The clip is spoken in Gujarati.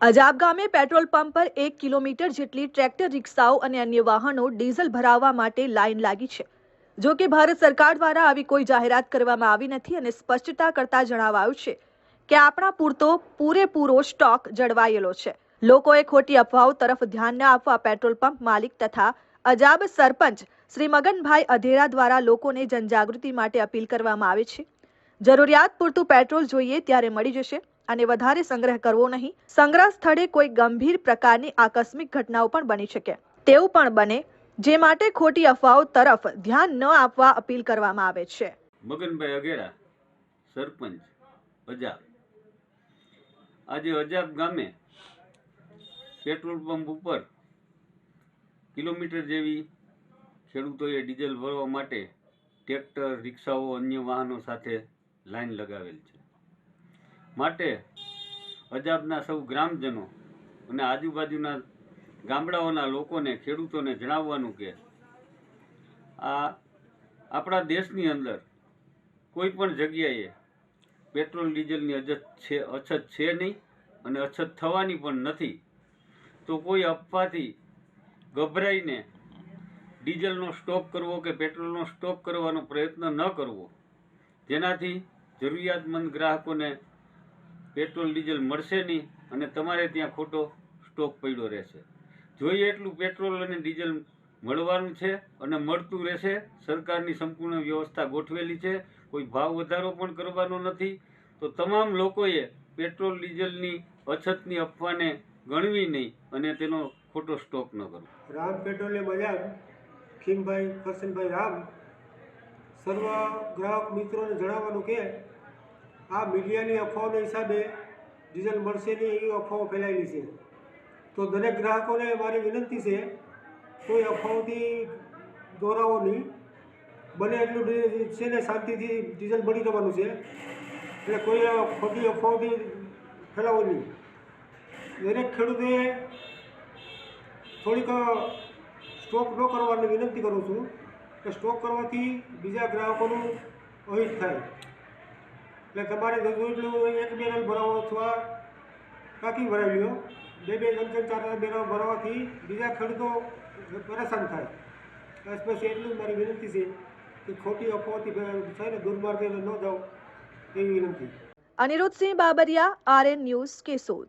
અજાબ ગામે પેટ્રોલ પંપ પર 1 કિલોમીટર જેટલી ટ્રેક્ટર રિક્ષાઓ અને અન્ય વાહનો ડીઝલ ભરાવવા માટે લાઈન લાગી છે। જો કે ભારત સરકાર દ્વારા આવી કોઈ જાહેરાત કરવામાં આવી નથી અને સ્પષ્ટતા કરતા જણાવાયું છે કે આપણા પૂરેપૂરો સ્ટોક જળવાયેલો છે। લોકોએ ખોટી અફવાઓ તરફ ધ્યાન ન આપવા પેટ્રોલ પંપ માલિક તથા અજાબ સરપંચ શ્રી મગનભાઈ અધેરા દ્વારા લોકોને જનજાગૃતિ માટે અપીલ કરવામાં આવે છે। જરૂરિયાત પૂરતું પેટ્રોલ જોઈએ ત્યારે મળી જશે અને વધારે સંગ્રહ કરવો નહીં। સંગ્રહ સ્થળે કોઈ ગંભીર પ્રકારની આકસ્મિક ઘટનાઓ પણ બની શકે તેવું પણ બને, જે માટે ખોટી અફવાઓ તરફ ધ્યાન ન આપવા અપીલ કરવામાં આવે છે। મગનભાઈ અઘેરા, સરપંચ અજાબ। આજે અજાબ ગામે પેટ્રોલ પંપ ઉપર કિલોમીટર જેવી ખેડૂતોએ ડીઝલ ભરવા માટે ટ્રેક્ટર, રિક્ષાઓ, અન્ય વાહનો સાથે લાઈન લગાવેલ છે। માટે અજાબના સૌ ગ્રામજનો અને આજુબાજુના ગામડાઓના લોકોને, ખેડૂતોને જણાવવાનું કે આ આપણા દેશની અંદર કોઈ પણ જગ્યાએ પેટ્રોલ ડીઝલની અછત છે નહીં અને અછત થવાની પણ નથી। તો કોઈ અફવાથી ગભરાઈને ડીઝલનો સ્ટોક કરવો કે પેટ્રોલનો સ્ટોક કરવાનો પ્રયત્ન ન કરવો, જેનાથી જરૂરિયાતમંદ ગ્રાહકોને પેટ્રોલ ડીઝલ મળશે નહીં અને તમારે ત્યાં ખોટો સ્ટોક પડ્યો રહેશે। જોઈએ એટલું પેટ્રોલ અને ડીઝલ મળવાનું છે અને મળતું રહેશે। સરકારની સંપૂર્ણ વ્યવસ્થા ગોઠવેલી છે, કોઈ ભાવ વધારો પણ કરવાનો નથી। તો તમામ લોકોએ પેટ્રોલ ડીઝલની અછતની અફવાને ગણવી નહીં અને તેનો ખોટો સ્ટોક ન કરવો। રામ પેટ્રોલિયમ અજાબ, ખીમભાઈ કરશનભાઈ રામ, સર્વ ગ્રાહક મિત્રોને જણાવવાનું કે આ મીડિયાની અફવાઓના હિસાબે ડીઝલ મળશે નહીં એવી અફવાઓ ફેલાયેલી છે। તો દરેક ગ્રાહકોને મારી વિનંતી છે, કોઈ અફવાઓથી દોરાવો નહીં, બને એટલું છે ને શાંતિથી ડીઝલ મળી જવાનું છે, એટલે કોઈ ખોટી અફવાઓથી ફેલાવો નહીં। દરેક ખેડૂતોએ થોડીક સ્ટોક ન કરવાની વિનંતી કરું છું કે સ્ટોક કરવાથી બીજા ગ્રાહકોનું અહિત થાય। એટલે તમારે જરૂર એટલું 1 બેરલ ભરાવો અથવા ટાંકી ભરાવી લો। 2 3 4 બેરલ ભરાવવાથી બીજા ખેડૂતો પરેશાન થાય। બસ એટલું જ મારી વિનંતી છે કે ખોટી અફવાઓથી છે ને દુર્માર્ગે ન જાઓ એવી વિનંતી। અનિરુદ્ધ સિંહ બાબરિયા, RN ન્યૂઝ, કેશોદ।